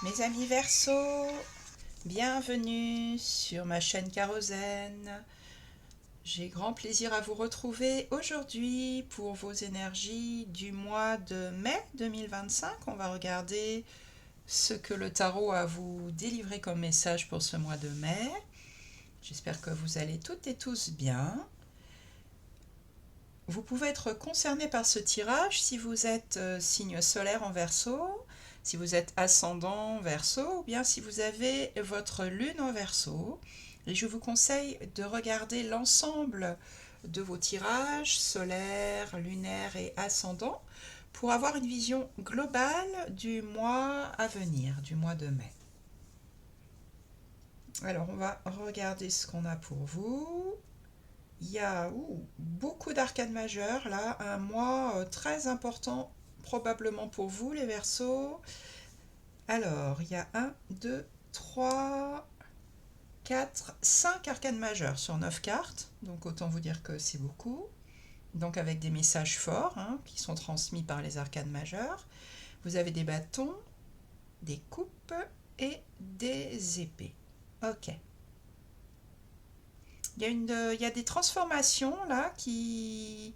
Mes amis Verseaux, bienvenue sur ma chaîne Kérosène. J'ai grand plaisir à vous retrouver aujourd'hui pour vos énergies du mois de mai 2025. On va regarder ce que le tarot a à vous délivrer comme message pour ce mois de mai. J'espère que vous allez toutes et tous bien. Vous pouvez être concerné par ce tirage si vous êtes signe solaire en Verseau, si vous êtes ascendant Verseau, ou bien si vous avez votre lune en Verseau. Et je vous conseille de regarder l'ensemble de vos tirages solaires, lunaires et ascendants pour avoir une vision globale du mois à venir, du mois de mai. Alors on va regarder ce qu'on a pour vous. Il y a beaucoup d'arcanes majeures là, un mois très important probablement pour vous les Verseaux. Alors, il y a 1, 2, 3, 4, 5 arcanes majeures sur 9 cartes, donc autant vous dire que c'est beaucoup. Donc avec des messages forts qui sont transmis par les arcanes majeures. Vous avez des bâtons, des coupes et des épées. Ok. Il y a des transformations là qui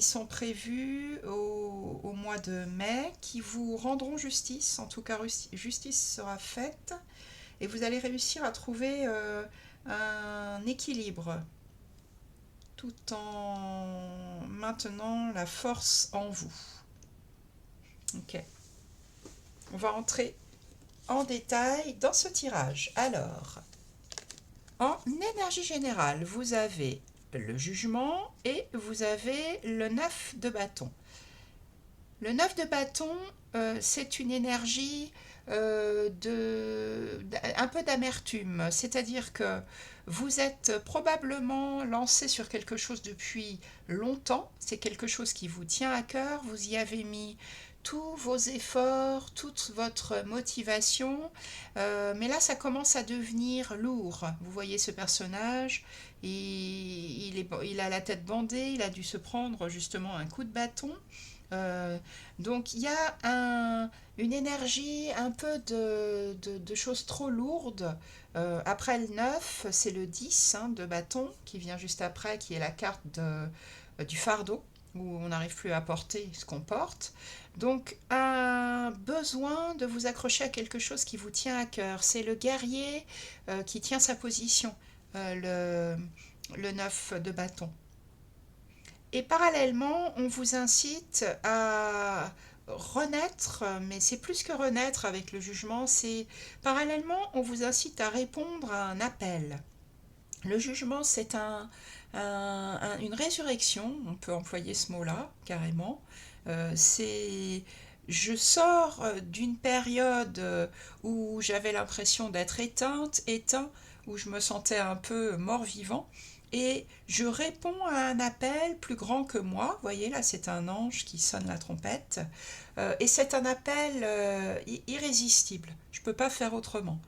sont prévues au mois de mai, qui vous rendront justice. En tout cas, justice sera faite et vous allez réussir à trouver un équilibre tout en maintenant la force en vous. Ok. On va entrer en détail dans ce tirage. Alors, en énergie générale, vous avez le jugement et vous avez le 9 de bâton. Le 9 de bâton, c'est une énergie un peu d'amertume, c'est-à-dire que vous êtes probablement lancé sur quelque chose depuis longtemps, c'est quelque chose qui vous tient à cœur, vous y avez mis tous vos efforts, toute votre motivation, mais là ça commence à devenir lourd. Vous voyez ce personnage, il a la tête bandée, il a dû se prendre justement un coup de bâton. Euh, donc il y a une énergie un peu de choses trop lourdes. Après le 9, c'est le 10 de bâton qui vient juste après, qui est la carte du fardeau, où on n'arrive plus à porter ce qu'on porte. Donc un besoin de vous accrocher à quelque chose qui vous tient à cœur. C'est le guerrier qui tient sa position, le 9 de bâton. Et parallèlement, on vous incite à renaître, mais c'est plus que renaître avec le jugement, c'est parallèlement, on vous incite à répondre à un appel. Le jugement, c'est une résurrection, on peut employer ce mot-là carrément. C'est je sors d'une période où j'avais l'impression d'être éteint, où je me sentais un peu mort-vivant, et je réponds à un appel plus grand que moi. Vous voyez, là, c'est un ange qui sonne la trompette, et c'est un appel irrésistible. Je ne peux pas faire autrement.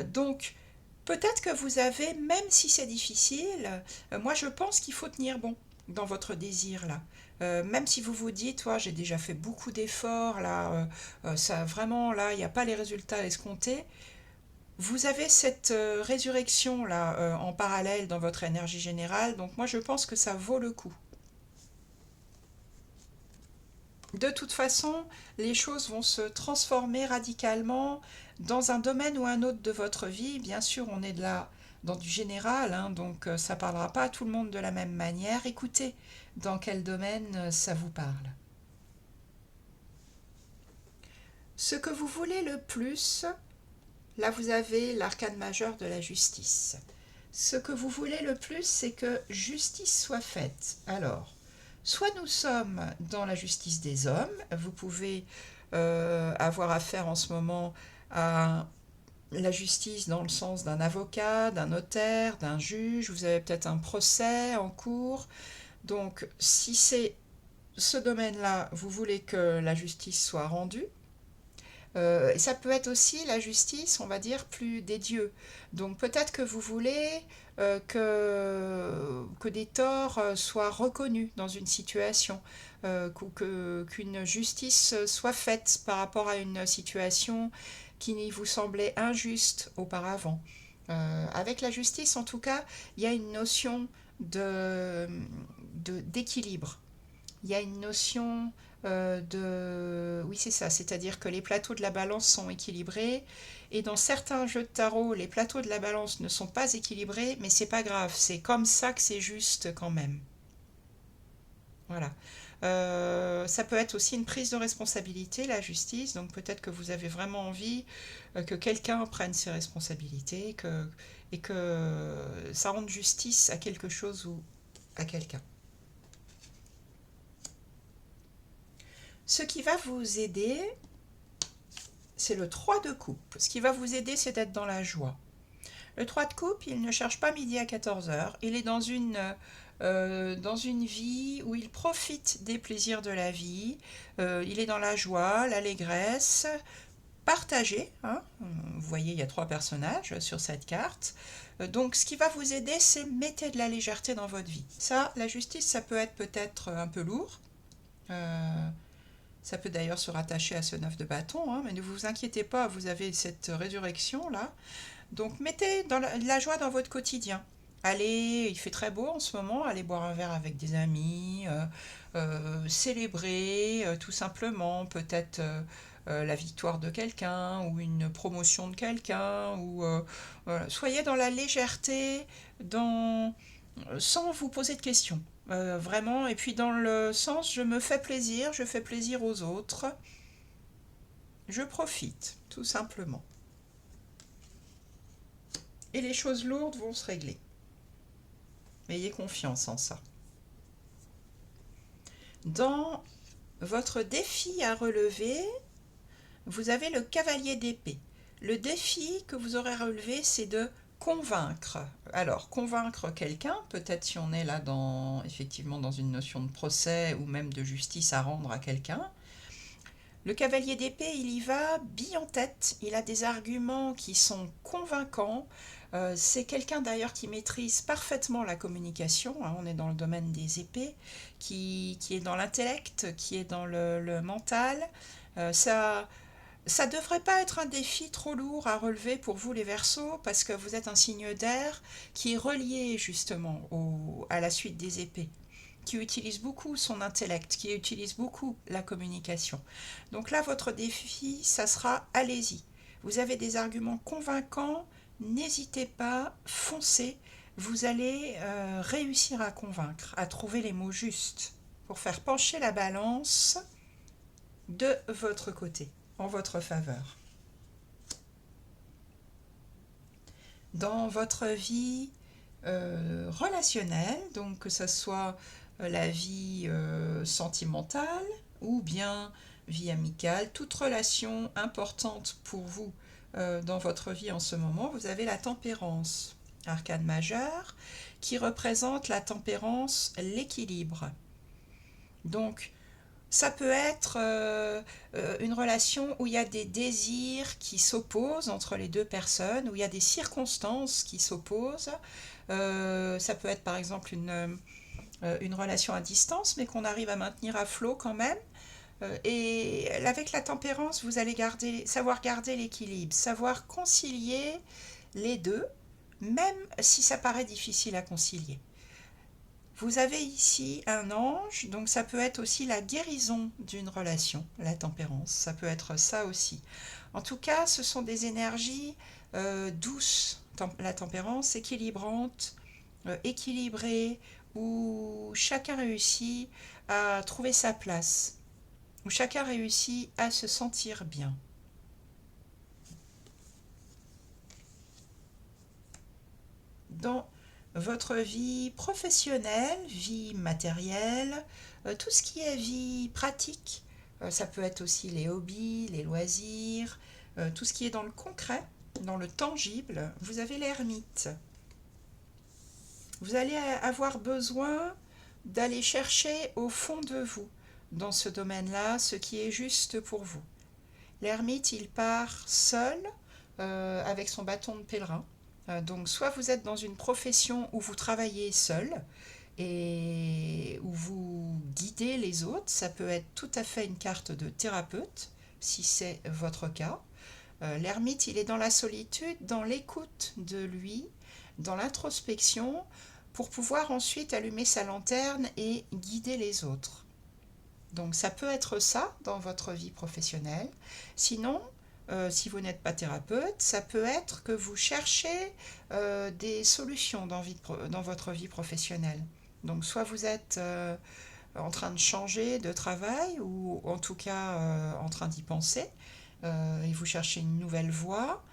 Donc, peut-être que vous avez, même si c'est difficile, moi je pense qu'il faut tenir bon dans votre désir là. Même si vous vous dites, ouais, j'ai déjà fait beaucoup d'efforts là, ça vraiment là, il n'y a pas les résultats escomptés. Vous avez cette résurrection là en parallèle dans votre énergie générale, donc moi je pense que ça vaut le coup. De toute façon, les choses vont se transformer radicalement dans un domaine ou un autre de votre vie. Bien sûr, on est de là dans du général, donc ça ne parlera pas à tout le monde de la même manière. Écoutez dans quel domaine ça vous parle. Ce que vous voulez le plus, là vous avez l'arcane majeur de la justice. Ce que vous voulez le plus, c'est que justice soit faite. Alors, soit nous sommes dans la justice des hommes, vous pouvez avoir affaire en ce moment à la justice dans le sens d'un avocat, d'un notaire, d'un juge, vous avez peut-être un procès en cours. Donc si c'est ce domaine-là, vous voulez que la justice soit rendue, ça peut être aussi la justice, on va dire, plus des dieux. Donc peut-être que vous voulez que des torts soient reconnus dans une situation, qu'une justice soit faite par rapport à une situation qui vous semblait injuste auparavant. Avec la justice, en tout cas, il y a une notion d'équilibre. Il y a une notion Oui, c'est ça, c'est-à-dire que les plateaux de la balance sont équilibrés, et dans certains jeux de tarot, les plateaux de la balance ne sont pas équilibrés, mais c'est pas grave, c'est comme ça que c'est juste quand même. Voilà. Ça peut être aussi une prise de responsabilité, la justice, donc peut-être que vous avez vraiment envie que quelqu'un prenne ses responsabilités et que ça rende justice à quelque chose ou à quelqu'un. Ce qui va vous aider, c'est le 3 de coupe. Ce qui va vous aider, c'est d'être dans la joie. Le 3 de coupe, il ne cherche pas midi à 14 heures. Il est dans une vie où il profite des plaisirs de la vie. Il est dans la joie, l'allégresse, partagée, hein. Vous voyez, il y a 3 personnages sur cette carte. Donc, ce qui va vous aider, c'est mettez de la légèreté dans votre vie. Ça, la justice, ça peut être peut-être un peu lourd. Euh, Ça peut d'ailleurs se rattacher à ce 9 de bâton, hein, mais ne vous inquiétez pas, vous avez cette résurrection-là. Donc mettez la joie dans votre quotidien. Allez, il fait très beau en ce moment, allez boire un verre avec des amis, célébrer tout simplement peut-être la victoire de quelqu'un ou une promotion de quelqu'un. Voilà. Soyez dans la légèreté, sans vous poser de questions. Vraiment, et puis dans le sens, je me fais plaisir, je fais plaisir aux autres, je profite, tout simplement. Et les choses lourdes vont se régler. Ayez confiance en ça. Dans votre défi à relever, vous avez le cavalier d'épée. Le défi que vous aurez relevé, c'est de convaincre. Alors, convaincre quelqu'un, peut-être si on est là effectivement dans une notion de procès ou même de justice à rendre à quelqu'un. Le cavalier d'épée, il y va bille en tête, il a des arguments qui sont convaincants. C'est quelqu'un d'ailleurs qui maîtrise parfaitement la communication, hein, on est dans le domaine des épées, qui est dans l'intellect, qui est dans le mental. Ça devrait pas être un défi trop lourd à relever pour vous les Verseaux, parce que vous êtes un signe d'air qui est relié justement à la suite des épées, qui utilise beaucoup son intellect, qui utilise beaucoup la communication. Donc là, votre défi, ça sera allez-y. Vous avez des arguments convaincants, n'hésitez pas, foncez. Vous allez réussir à convaincre, à trouver les mots justes pour faire pencher la balance de votre côté, en votre faveur. Dans votre vie relationnelle, donc que ce soit la vie sentimentale ou bien vie amicale, toute relation importante pour vous dans votre vie en ce moment, vous avez la tempérance, arcane majeure, qui représente la tempérance, l'équilibre. Donc, ça peut être une relation où il y a des désirs qui s'opposent entre les deux personnes, où il y a des circonstances qui s'opposent. Ça peut être par exemple une relation à distance, mais qu'on arrive à maintenir à flot quand même. Et avec la tempérance, vous allez savoir garder l'équilibre, savoir concilier les deux, même si ça paraît difficile à concilier. Vous avez ici un ange, donc ça peut être aussi la guérison d'une relation, la tempérance, ça peut être ça aussi. En tout cas, ce sont des énergies douces, la tempérance, équilibrantes, équilibrées, où chacun réussit à trouver sa place, où chacun réussit à se sentir bien. Dans votre vie professionnelle, vie matérielle, tout ce qui est vie pratique, ça peut être aussi les hobbies, les loisirs, tout ce qui est dans le concret, dans le tangible, vous avez l'ermite. Vous allez avoir besoin d'aller chercher au fond de vous, dans ce domaine-là, ce qui est juste pour vous. L'ermite, il part seul, avec son bâton de pèlerin. Donc soit vous êtes dans une profession où vous travaillez seul et où vous guidez les autres, ça peut être tout à fait une carte de thérapeute, si c'est votre cas. L'ermite, il est dans la solitude, dans l'écoute de lui, dans l'introspection, pour pouvoir ensuite allumer sa lanterne et guider les autres. Donc ça peut être ça dans votre vie professionnelle. Sinon, si vous n'êtes pas thérapeute, ça peut être que vous cherchez des solutions dans votre vie professionnelle. Donc soit vous êtes en train de changer de travail ou en tout cas en train d'y penser et vous cherchez une nouvelle voie,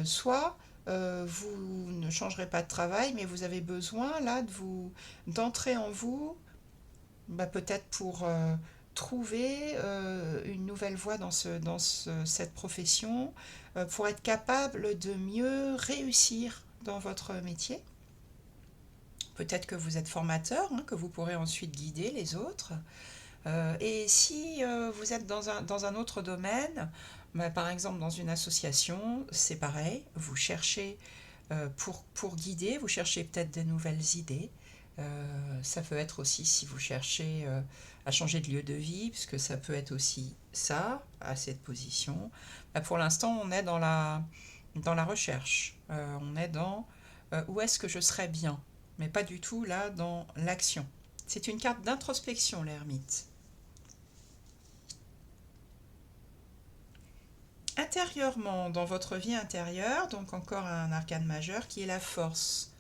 soit vous ne changerez pas de travail mais vous avez besoin là d'entrer en vous, peut-être pour trouver une nouvelle voie cette profession, pour être capable de mieux réussir dans votre métier. Peut-être que vous êtes formateur, hein, que vous pourrez ensuite guider les autres. Et si vous êtes dans un autre domaine, par exemple dans une association, c'est pareil, vous cherchez pour guider, vous cherchez peut-être de nouvelles idées. Ça peut être aussi si vous cherchez à changer de lieu de vie, puisque ça peut être aussi ça, à cette position. Pour l'instant, on est dans la recherche. On est dans où est-ce que je serais bien, mais pas du tout là dans l'action. C'est une carte d'introspection, l'ermite. Intérieurement, dans votre vie intérieure, donc encore un arcane majeur qui est la force.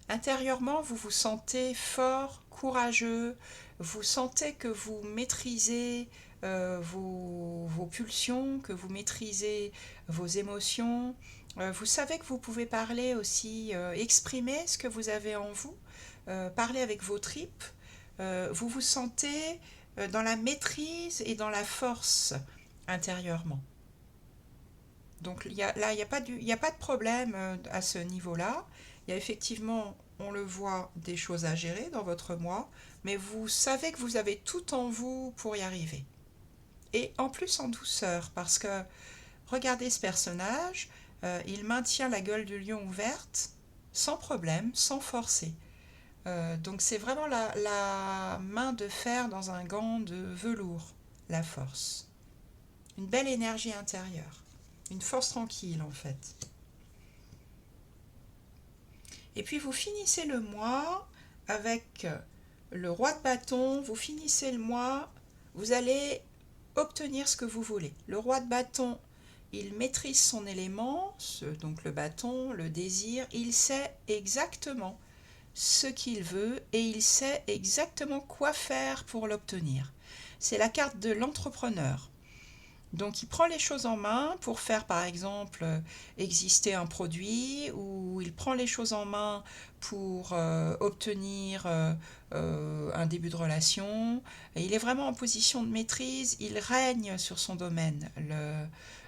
Intérieurement, vous vous sentez fort, courageux, vous sentez que vous maîtrisez vos pulsions, que vous maîtrisez vos émotions. Vous savez que vous pouvez parler aussi, exprimer ce que vous avez en vous, parler avec vos tripes. Vous vous sentez dans la maîtrise et dans la force intérieurement. Donc là, il n'y a pas de problème à ce niveau-là. Il y a effectivement, on le voit, des choses à gérer dans votre moi, mais vous savez que vous avez tout en vous pour y arriver. Et en plus en douceur, parce que regardez ce personnage, il maintient la gueule du lion ouverte, sans problème, sans forcer. Donc c'est vraiment la main de fer dans un gant de velours, la force. Une belle énergie intérieure. Une force tranquille en fait. Et puis vous finissez le mois avec le roi de bâton, vous finissez le mois, vous allez obtenir ce que vous voulez. Le roi de bâton, il maîtrise son élément, donc le bâton, le désir, il sait exactement ce qu'il veut et il sait exactement quoi faire pour l'obtenir. C'est la carte de l'entrepreneur. Donc il prend les choses en main pour faire par exemple exister un produit, ou il prend les choses en main pour obtenir un début de relation. Et il est vraiment en position de maîtrise, il règne sur son domaine,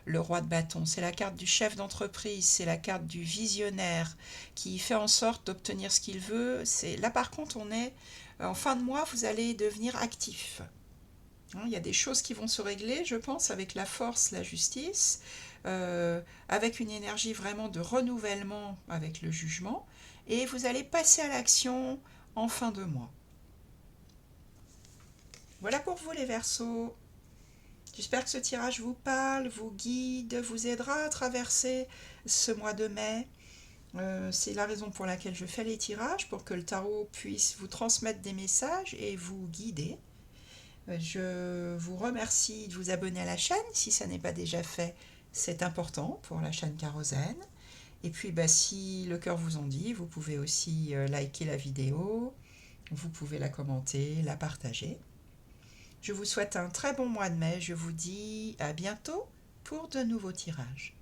le roi de bâton. C'est la carte du chef d'entreprise, c'est la carte du visionnaire qui fait en sorte d'obtenir ce qu'il veut. Là par contre on est en fin de mois, vous allez devenir actif. Il y a des choses qui vont se régler, je pense, avec la force, la justice, avec une énergie vraiment de renouvellement avec le jugement, et vous allez passer à l'action en fin de mois. Voilà pour vous les Verseaux. J'espère que ce tirage vous parle, vous guide, vous aidera à traverser ce mois de mai. C'est la raison pour laquelle je fais les tirages, pour que le tarot puisse vous transmettre des messages et vous guider. Je vous remercie de vous abonner à la chaîne si ça n'est pas déjà fait, c'est important pour la chaîne Kérosène. Et puis si le cœur vous en dit, vous pouvez aussi liker la vidéo, vous pouvez la commenter, la partager. Je vous souhaite un très bon mois de mai, je vous dis à bientôt pour de nouveaux tirages.